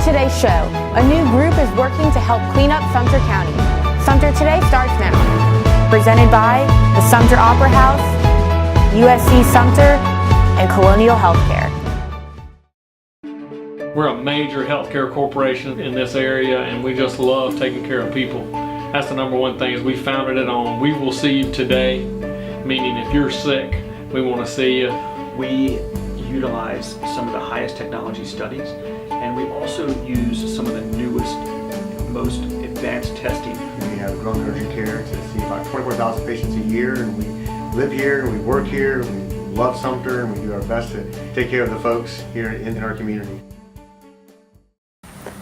today's show, a new group is working to help clean up Sumter County. Sumter Today starts now. Presented by the Sumter Opera House, USC Sumter, and Colonial Healthcare. We're a major healthcare corporation in this area, and we just love taking care of people. That's the number one thing, is we founded it on "we will see you today," meaning if you're sick, we want to see you. We utilize some of the highest technology studies, and we also use some of the newest, most advanced testing. We have grown urgent care to see about 24,000 patients a year, and we live here, and we work here, and we love Sumter, and we do our best to take care of the folks here in our community.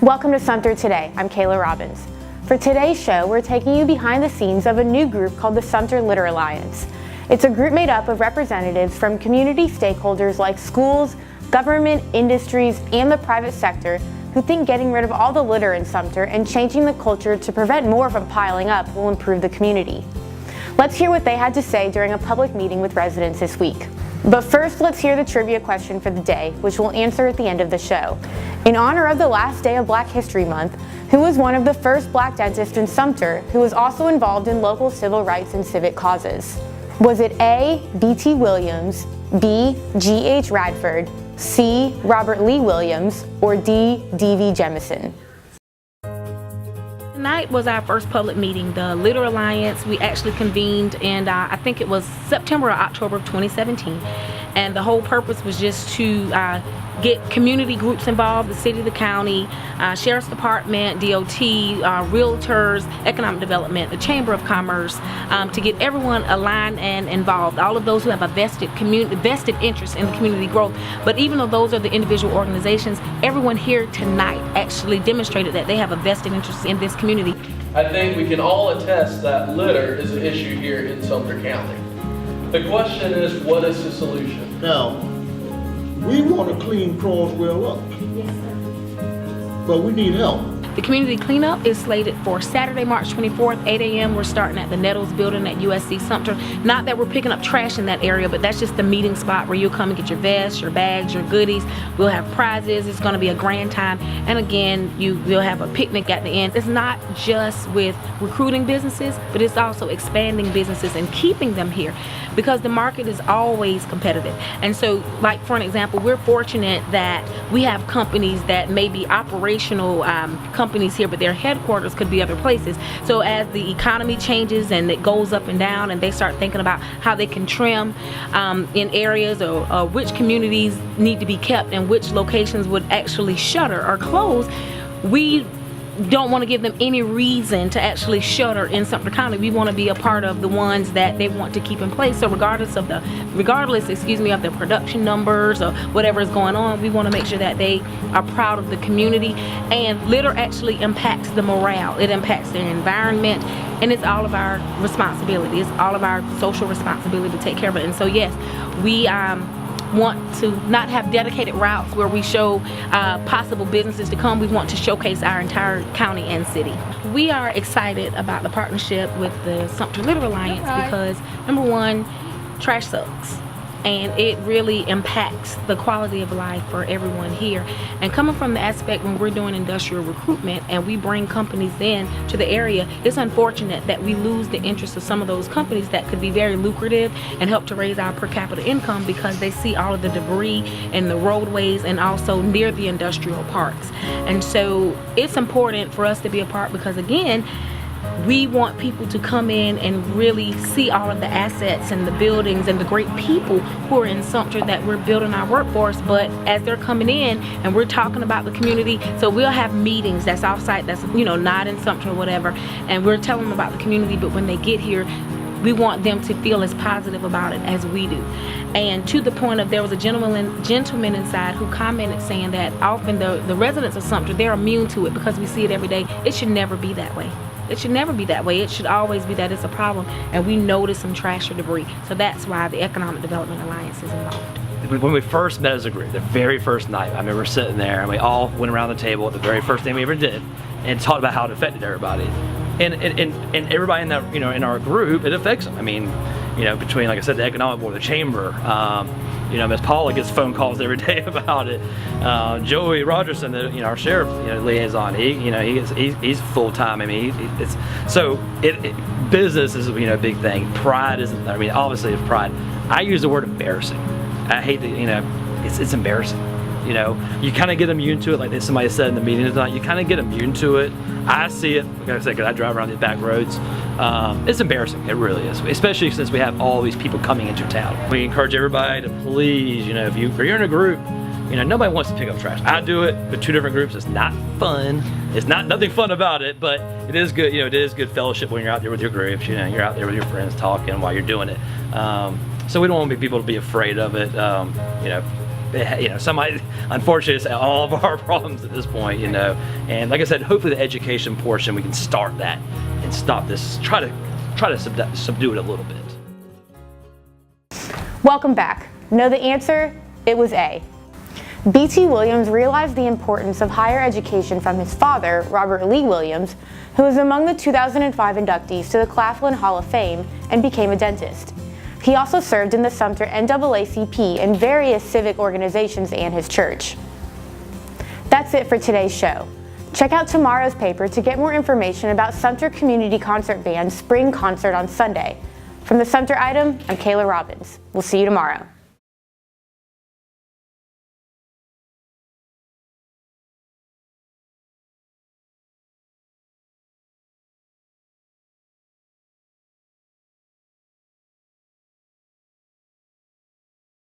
Welcome to Sumter Today. I'm Kayla Robbins. For today's show, we're taking you behind the scenes of a new group called the Sumter Litter Alliance. It's a group made up of representatives from community stakeholders like schools, government, industries, and the private sector who think getting rid of all the litter in Sumter and changing the culture to prevent more from piling up will improve the community. Let's hear what they had to say during a public meeting with residents this week. But first, let's hear the trivia question for the day, which we'll answer at the end of the show. In honor of the last day of Black History Month, who was one of the first Black dentists in Sumter who was also involved in local civil rights and civic causes? Was it A, B.T. Williams, B, G.H. Radford, C, Robert Lee Williams, or D, D.V. Jemison? Tonight was our first public meeting, the Litter Alliance. We actually convened in, I think it was September or October of 2017. And the whole purpose was just to get community groups involved, the city, the county, sheriff's department, DOT, realtors, economic development, the Chamber of Commerce, to get everyone aligned and involved. All of those who have a vested interest in the community growth. But even though those are the individual organizations, everyone here tonight actually demonstrated that they have a vested interest in this community. I think we can all attest that litter is an issue here in Sumter County. The question is, what is the solution? Now, we want to clean Croswell up. Yes, sir. But we need help. The community cleanup is slated for Saturday, March 24th, 8 a.m. We're starting at the Nettles building at USC Sumter. Not that we're picking up trash in that area, but that's just the meeting spot where you'll come and get your vests, your bags, your goodies. We'll have prizes. It's going to be a grand time. And again, we'll have a picnic at the end. It's not just with recruiting businesses, but it's also expanding businesses and keeping them here, because the market is always competitive. And so, like for an example, we're fortunate that we have companies that may be operational companies here, but their headquarters could be other places. So as the economy changes and it goes up and down, and they start thinking about how they can trim in areas or which communities need to be kept and which locations would actually shutter or close, we don't want to give them any reason to actually shutter in Sumter County. We want to be a part of the ones that they want to keep in place. So regardless of the production numbers or whatever is going on, we want to make sure that they are proud of the community. And litter actually impacts the morale. It impacts their environment, and it's all of our responsibility. It's all of our social responsibility to take care of it. And so yes, we want to not have dedicated routes where we show possible businesses to come. We want to showcase our entire county and city. We are excited about the partnership with the Sumter Litter Alliance because, number one, trash sucks. And it really impacts the quality of life for everyone here. And coming from the aspect when we're doing industrial recruitment and we bring companies in to the area, it's unfortunate that we lose the interest of some of those companies that could be very lucrative and help to raise our per capita income, because they see all of the debris in the roadways and also near the industrial parks. And so it's important for us to be a part, because again, we want people to come in and really see all of the assets and the buildings and the great people who are in Sumter that we're building our workforce. But as they're coming in and we're talking about the community, so we'll have meetings that's off-site, that's not in Sumter or whatever, and we're telling them about the community. But when they get here, we want them to feel as positive about it as we do. And to the point of, there was a gentleman inside who commented saying that often the residents of Sumter, they're immune to it because we see it every day. It should never be that way. It should never be that way. It should always be that it's a problem and we notice some trash or debris. So that's why the Economic Development Alliance is involved. When we first met as a group, the very first night, I remember sitting there and we all went around the table, the very first thing we ever did, and talked about how it affected everybody. And everybody in that, in our group, it affects them. I mean, between, like I said, the economic board, the chamber, You know, Miss Paula gets phone calls every day about it. Joey Rogerson, our sheriff liaison, he's full time. I mean, business is a big thing. Pride isn't. I mean, obviously it's pride. I use the word embarrassing. I hate to, it's embarrassing. You kind of get immune to it, like somebody said in the meeting tonight. You kind of get immune to it. I see it, like I said, because I drive around these back roads. It's embarrassing, it really is, especially since we have all these people coming into town. We encourage everybody to please, if you're in a group, nobody wants to pick up trash. I do it with 2 different groups. It's not fun. It's nothing fun about it, but it is good. It is good fellowship when you're out there with your groups. You're out there with your friends talking while you're doing it. So we don't want people to be afraid of it. Somebody, unfortunately, it's all of our problems at this point, And like I said, hopefully the education portion, we can start that and stop this, try to subdue it a little bit. Welcome back. Know the answer? It was A. B.T. Williams realized the importance of higher education from his father, Robert Lee Williams, who was among the 2005 inductees to the Claflin Hall of Fame and became a dentist. He also served in the Sumter NAACP and various civic organizations and his church. That's it for today's show. Check out tomorrow's paper to get more information about Sumter Community Concert Band's spring concert on Sunday. From the Sumter Item, I'm Kayla Robbins. We'll see you tomorrow.